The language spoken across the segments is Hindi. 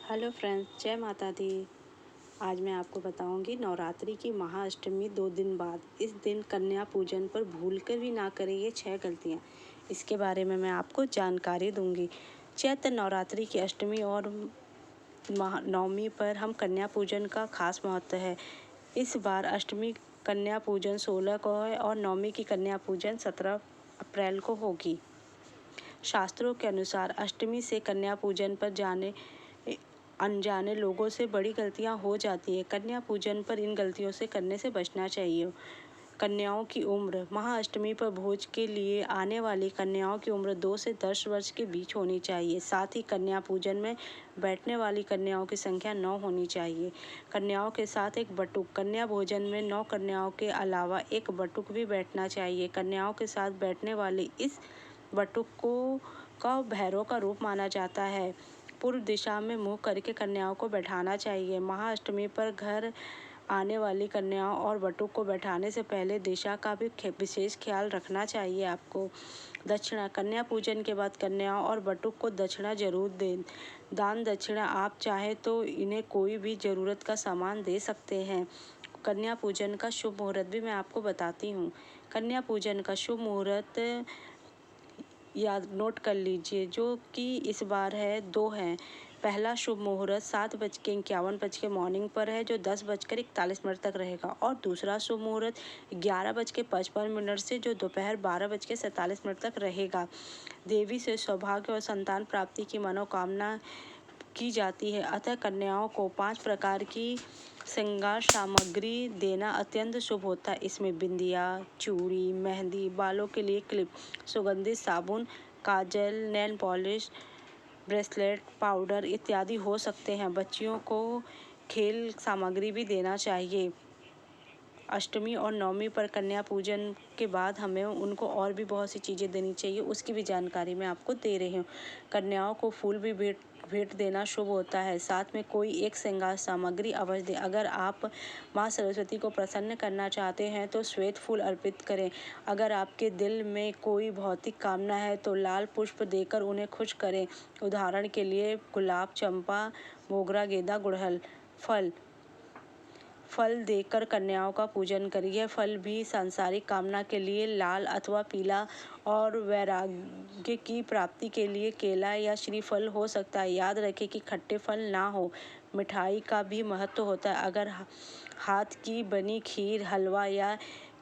हेलो फ्रेंड्स, जय माता दी। आज मैं आपको बताऊंगी नवरात्रि की महाअष्टमी 2 दिन बाद। इस दिन कन्या पूजन पर भूलकर भी ना करें ये 6 गलतियां। इसके बारे में मैं आपको जानकारी दूंगी। चैत्र नवरात्रि की अष्टमी और नवमी पर हम कन्या पूजन का खास महत्व है। इस बार अष्टमी कन्या पूजन 16 को है और नवमी की कन्या पूजन 17 अप्रैल को होगी। शास्त्रों के अनुसार अष्टमी से कन्या पूजन पर अनजाने लोगों से बड़ी गलतियां हो जाती हैं। कन्या पूजन पर इन गलतियों से करने से बचना चाहिए। कन्याओं की उम्र। महाअष्टमी पर भोज के लिए आने वाली कन्याओं की उम्र 2 से 10 वर्ष के बीच होनी चाहिए। साथ ही कन्या पूजन में बैठने वाली कन्याओं की संख्या 9 होनी चाहिए। कन्याओं के साथ एक बटुक। कन्या भोजन में 9 कन्याओं के अलावा एक बटुक भी बैठना चाहिए। कन्याओं के साथ बैठने वाली इस बटुक का भैरव का रूप माना जाता है। पूर्व दिशा में मुंह करके कन्याओं को बैठाना चाहिए। महाअष्टमी पर घर आने वाली कन्याओं और बटुक को बैठाने से पहले दिशा का भी विशेष ख्याल रखना चाहिए आपको। दक्षिणा। कन्या पूजन के बाद कन्याओं और बटुक को दक्षिणा जरूर दें। दान दक्षिणा आप चाहे तो इन्हें कोई भी ज़रूरत का सामान दे सकते हैं। कन्या पूजन का शुभ मुहूर्त भी मैं आपको बताती हूँ। कन्या पूजन का शुभ मुहूर्त याद नोट कर लीजिए, जो कि इस बार है 2 हैं। पहला शुभ मुहूर्त 7:51 मॉर्निंग पर है, जो 10:41 तक रहेगा, और दूसरा शुभ मुहूर्त 11:55 से, जो दोपहर 12:47 तक रहेगा। देवी से सौभाग्य और संतान प्राप्ति की मनोकामना की जाती है, अतः कन्याओं को 5 प्रकार की श्रृंगार सामग्री देना अत्यंत शुभ होता है। इसमें बिंदिया, चूड़ी, मेहंदी, बालों के लिए क्लिप, सुगंधित साबुन, काजल, नेल पॉलिश, ब्रेसलेट, पाउडर इत्यादि हो सकते हैं। बच्चियों को खेल सामग्री भी देना चाहिए। अष्टमी और नवमी पर कन्या पूजन के बाद हमें उनको और भी बहुत सी चीज़ें देनी चाहिए, उसकी भी जानकारी मैं आपको दे रही हूँ। कन्याओं को फूल भी भेंट देना शुभ होता है। साथ में कोई एक श्रृंगार सामग्री अवश्य दें। अगर आप माँ सरस्वती को प्रसन्न करना चाहते हैं तो श्वेत फूल अर्पित करें। अगर आपके दिल में कोई भौतिक कामना है तो लाल पुष्प देकर उन्हें खुश करें। उदाहरण के लिए गुलाब, चंपा, मोगरा, गेंदा, गुड़हल। फल देकर कन्याओं का पूजन करिए। फल भी सांसारिक कामना के लिए लाल अथवा पीला, और वैराग्य की प्राप्ति के लिए केला या श्रीफल हो सकता है। याद रखें कि खट्टे फल ना हो। मिठाई का भी महत्व होता है। अगर हाथ की बनी खीर, हलवा या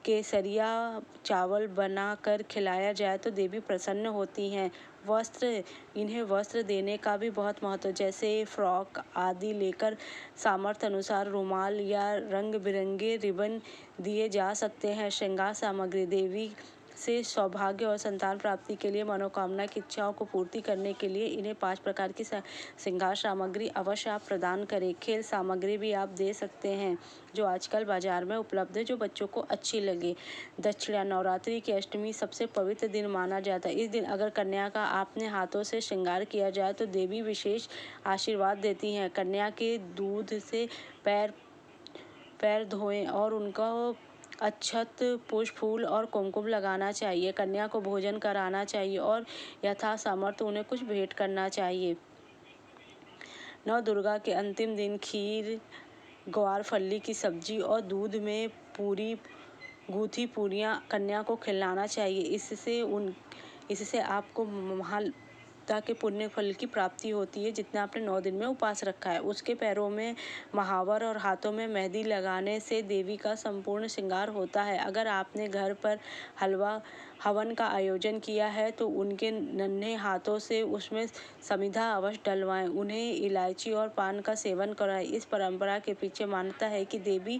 केसरिया चावल बना कर खिलाया जाए तो देवी प्रसन्न होती हैं। वस्त्र। इन्हें वस्त्र देने का भी बहुत महत्व है, जैसे फ्रॉक आदि लेकर सामर्थ्य अनुसार रुमाल या रंग बिरंगे रिबन दिए जा सकते हैं। श्रृंगार सामग्री। देवी से सौभाग्य और संतान प्राप्ति के लिए मनोकामना की इच्छाओं को पूर्ति करने के लिए इन्हें 5 प्रकार की श्रृंगार सामग्री अवश्य आप प्रदान करें। खेल सामग्री भी आप दे सकते हैं, जो आजकल बाजार में उपलब्ध है, जो बच्चों को अच्छी लगे। दक्षिणा। नवरात्रि की अष्टमी सबसे पवित्र दिन माना जाता है। इस दिन अगर कन्या का अपने हाथों से श्रृंगार किया जाए तो देवी विशेष आशीर्वाद देती हैं। कन्या के दूध से पैर धोएं और उनका अक्षत, पुष्प, फूल और कुमकुम लगाना चाहिए। कन्या को भोजन कराना चाहिए और यथासामर्थ्य उन्हें कुछ भेंट करना चाहिए। नव दुर्गा के अंतिम दिन खीर, ग्वार फली की सब्जी और दूध में गूथी पूरियां कन्या को खिलाना चाहिए। इससे आपको महालता के पुण्य फल की प्राप्ति होती है, जितना आपने 9 दिन में उपवास रखा है। उसके पैरों में महावर और हाथों में मेहंदी लगाने से देवी का संपूर्ण श्रृंगार होता है। अगर आपने घर पर हवन का आयोजन किया है तो उनके नन्हे हाथों से उसमें समिधा अवश्य डलवाएं। उन्हें इलायची और पान का सेवन कराएं। इस परंपरा के पीछे मान्यता है कि देवी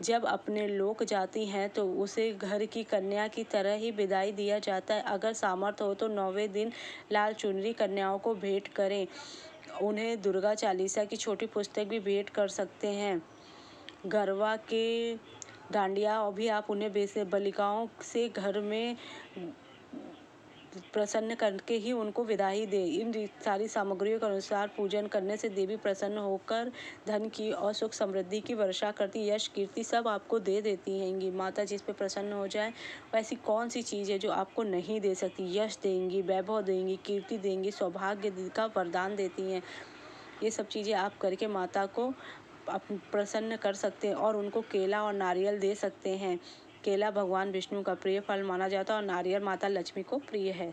जब अपने लोक जाती हैं तो उसे घर की कन्या की तरह ही विदाई दिया जाता है। अगर सामर्थ्य हो तो 9वें दिन लाल चुनरी कन्याओं को भेंट करें। उन्हें दुर्गा चालीसा की छोटी पुस्तक भी भेंट कर सकते हैं। गरबा के डांडिया भी आप उन्हें बालिकाओं से घर में प्रसन्न करके ही उनको विदाई दे। इन सारी सामग्रियों के अनुसार पूजन करने से देवी प्रसन्न होकर धन की और सुख समृद्धि की वर्षा करती, यश कीर्ति सब आपको दे देती हैंगी। माता जिस पे प्रसन्न हो जाए, वैसी कौन सी चीज़ है जो आपको नहीं दे सकती। यश देंगी, वैभव देंगी, कीर्ति देंगी, सौभाग्य का वरदान देती हैं। ये सब चीज़ें आप करके माता को प्रसन्न कर सकते हैं और उनको केला और नारियल दे सकते हैं। केला भगवान विष्णु का प्रिय फल माना जाता है और नारियल माता लक्ष्मी को प्रिय है।